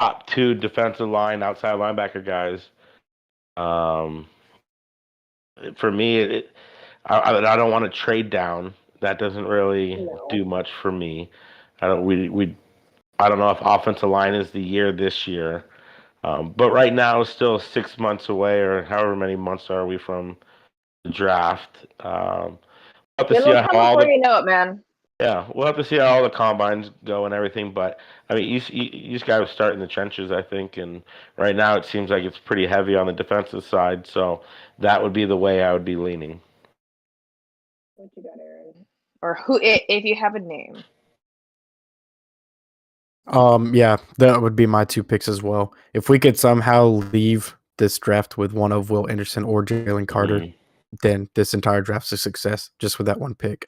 top 2 defensive line outside linebacker guys. For me, I don't want to trade down. That doesn't really do much for me. I don't know if offensive line is the year this year. But right now, it's still 6 months away, or however many months are we from the draft. We'll have to see how before you know it, man. Yeah, we'll have to see how all the combines go and everything. But I mean, you just got to start in the trenches, I think. And right now, it seems like it's pretty heavy on the defensive side. So that would be the way I would be leaning. What you got, Aaron? Or who, if you have a name? Yeah, that would be my 2 picks as well. If we could somehow leave this draft with one of Will Anderson or Jalen Carter, then this entire draft's a success just with that 1 pick.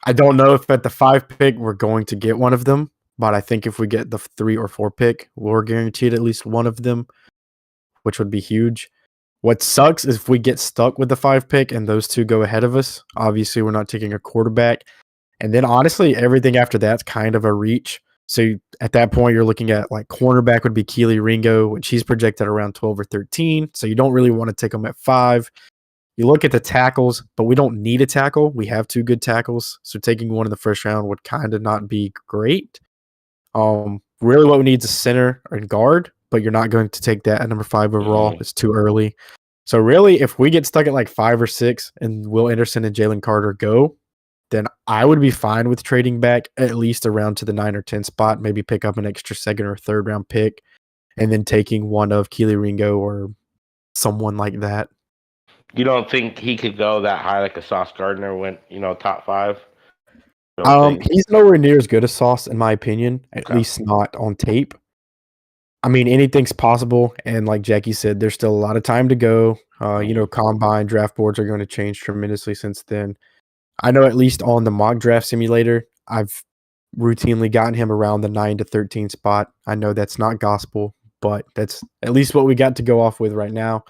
I don't know if at the 5 pick we're going to get one of them, but I think if we get the 3 or 4 pick, we're guaranteed at least one of them, which would be huge. What sucks is if we get stuck with the 5 pick and those 2 go ahead of us. Obviously, we're not taking a quarterback. And then honestly, everything after that's kind of a reach. So at that point, you're looking at like cornerback would be Keely Ringo, which he's projected around 12 or 13. So you don't really want to take him at 5. You look at the tackles, but we don't need a tackle. We have 2 good tackles. So taking one in the first round would kind of not be great. Really what we need is a center and guard, but you're not going to take that at number 5 overall. It's too early. So really, if we get stuck at like 5 or 6 and Will Anderson and Jalen Carter go, then I would be fine with trading back at least around to the 9 or 10 spot, maybe pick up an extra 2nd or 3rd round pick, and then taking one of Keely Ringo or someone like that. You don't think he could go that high like a Sauce Gardner went, top 5? He's nowhere near as good as Sauce, in my opinion, at least not on tape. I mean, anything's possible, and like Jackie said, there's still a lot of time to go. Combine draft boards are going to change tremendously since then. I know at least on the mock draft simulator, I've routinely gotten him around the 9 to 13 spot. I know that's not gospel, but that's at least what we got to go off with right now.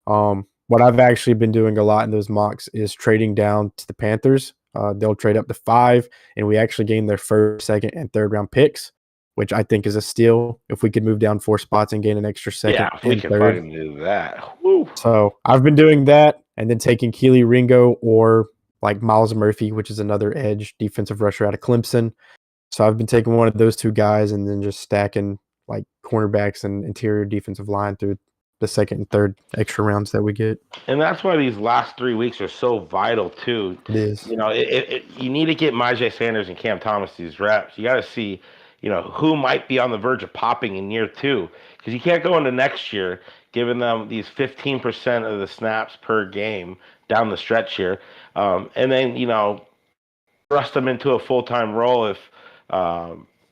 What I've actually been doing a lot in those mocks is trading down to the Panthers. They'll trade up to 5, and we actually gain their 1st, 2nd, and 3rd round picks, which I think is a steal. If we could move down 4 spots and gain an extra 2nd if we and can 3rd. fucking do that. Woo. So I've been doing that, and then taking Keely Ringo or like Miles Murphy, which is another edge defensive rusher out of Clemson. So I've been taking one of those 2 guys and then just stacking like cornerbacks and interior defensive line through the 2nd and 3rd extra rounds that we get. And that's why these last 3 weeks are so vital too. It is. You need to get Myjai Sanders and Cam Thomas these reps. You got to see, who might be on the verge of popping in year 2, because you can't go into next year giving them these 15% of the snaps per game down the stretch here, and then thrust them into a full-time role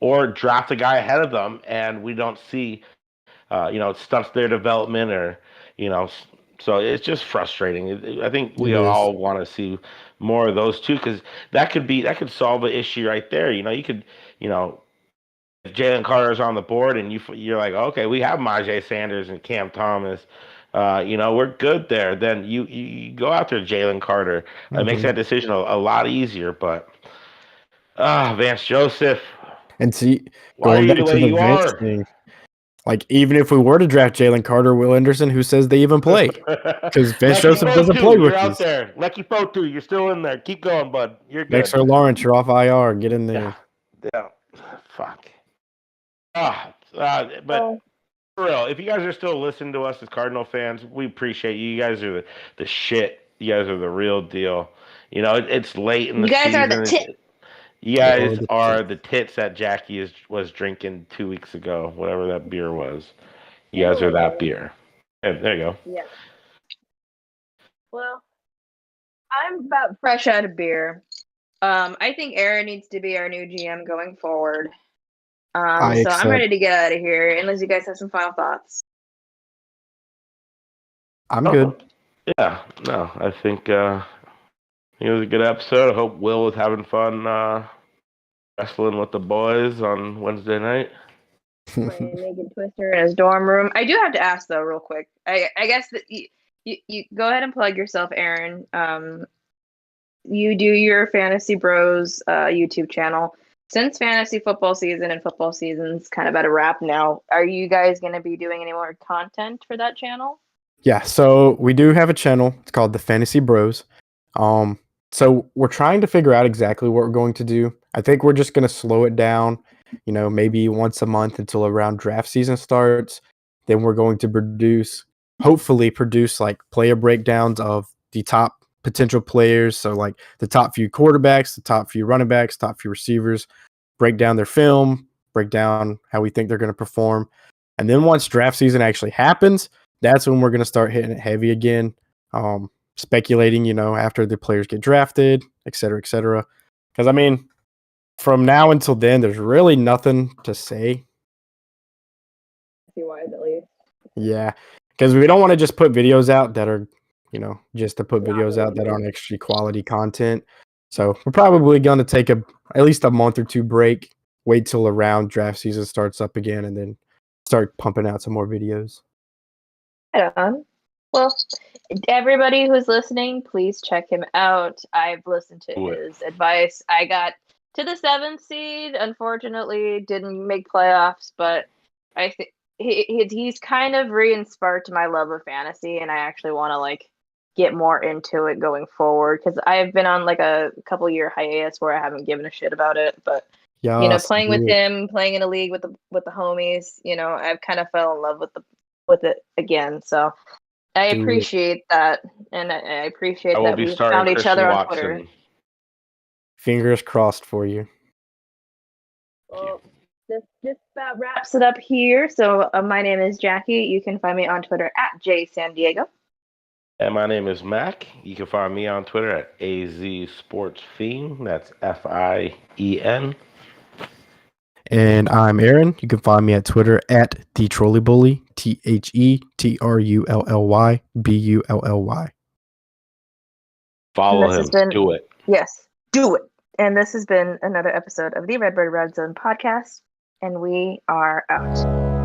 or draft a guy ahead of them, and we don't see, it stunts their development, or so it's just frustrating. I think we all want to see more of those 2, because that could solve an issue right there. You could, if Jalen Carter's on the board and you're like, okay, we have Myjai Sanders and Cam Thomas, we're good there. Then you go after Jalen Carter. It makes that decision a lot easier. But Vance Joseph, and see, why are you the way you Vance are? thing, Like, even if we were to draft Jalen Carter or Will Anderson, who says they even play? Because Vince Lecky Joseph doesn't Fotu, play you're out rookies. there. Lecky Fotu, you're still in there. Keep going, bud. You're good. Dexter Lawrence, you're off IR. Get in there. Yeah. Fuck. But for real, if you guys are still listening to us as Cardinal fans, we appreciate you. You guys are the shit. You guys are the real deal. You know, it's late in the season. You guys are the tip. You guys are the tits that Jackie was drinking 2 weeks ago, whatever that beer was. You guys are that beer. Hey, there you go. Yeah. Well, I'm about fresh out of beer. I think Aaron needs to be our new GM going forward. So I'm ready to get out of here, unless you guys have some final thoughts. I'm good. Yeah, no, I think it was a good episode. I hope Will was having fun wrestling with the boys on Wednesday night. Playing Naked Twister in his dorm room. I do have to ask though, real quick. I guess that you go ahead and plug yourself, Aaron. You do your Fantasy Bros YouTube channel. Since fantasy football season and football season's kind of at a wrap now, are you guys going to be doing any more content for that channel? Yeah, so we do have a channel. It's called the Fantasy Bros. So we're trying to figure out exactly what we're going to do. I think we're just going to slow it down, maybe once a month until around draft season starts. Then we're going to hopefully produce like player breakdowns of the top potential players. So like the top few quarterbacks, the top few running backs, top few receivers, break down their film, break down how we think they're going to perform. And then once draft season actually happens, that's when we're going to start hitting it heavy again. Speculating, after the players get drafted, et cetera, et cetera. Because, I mean, from now until then, there's really nothing to say. Wise, at least. Yeah, because we don't want to just put videos out that are, just to put videos out that aren't actually quality content. So we're probably going to take at least a month or two break, wait till around draft season starts up again, and then start pumping out some more videos. Right on. Well, everybody who's listening, please check him out. I've listened to his advice. I got to the 7th seed. Unfortunately, didn't make playoffs, but I think he's kind of re-inspired to my love of fantasy, and I actually want to get more into it going forward, because I've been on a couple year hiatus where I haven't given a shit about it. But playing with him, playing in a league with the homies, I've kind of fell in love with it again. So I appreciate that, and I appreciate that we found each other on Twitter. Fingers crossed for you. Well, this just about wraps it up here. So my name is Jackie. You can find me on Twitter at JSanDiego. And my name is Mac. You can find me on Twitter at AZSportsFien. That's FIEN. And I'm Aaron. You can find me at Twitter at TheTrolleyBully, TheTrullybully. Follow him. Do it. Yes, do it. And this has been another episode of the Redbird Redzone podcast, and we are out.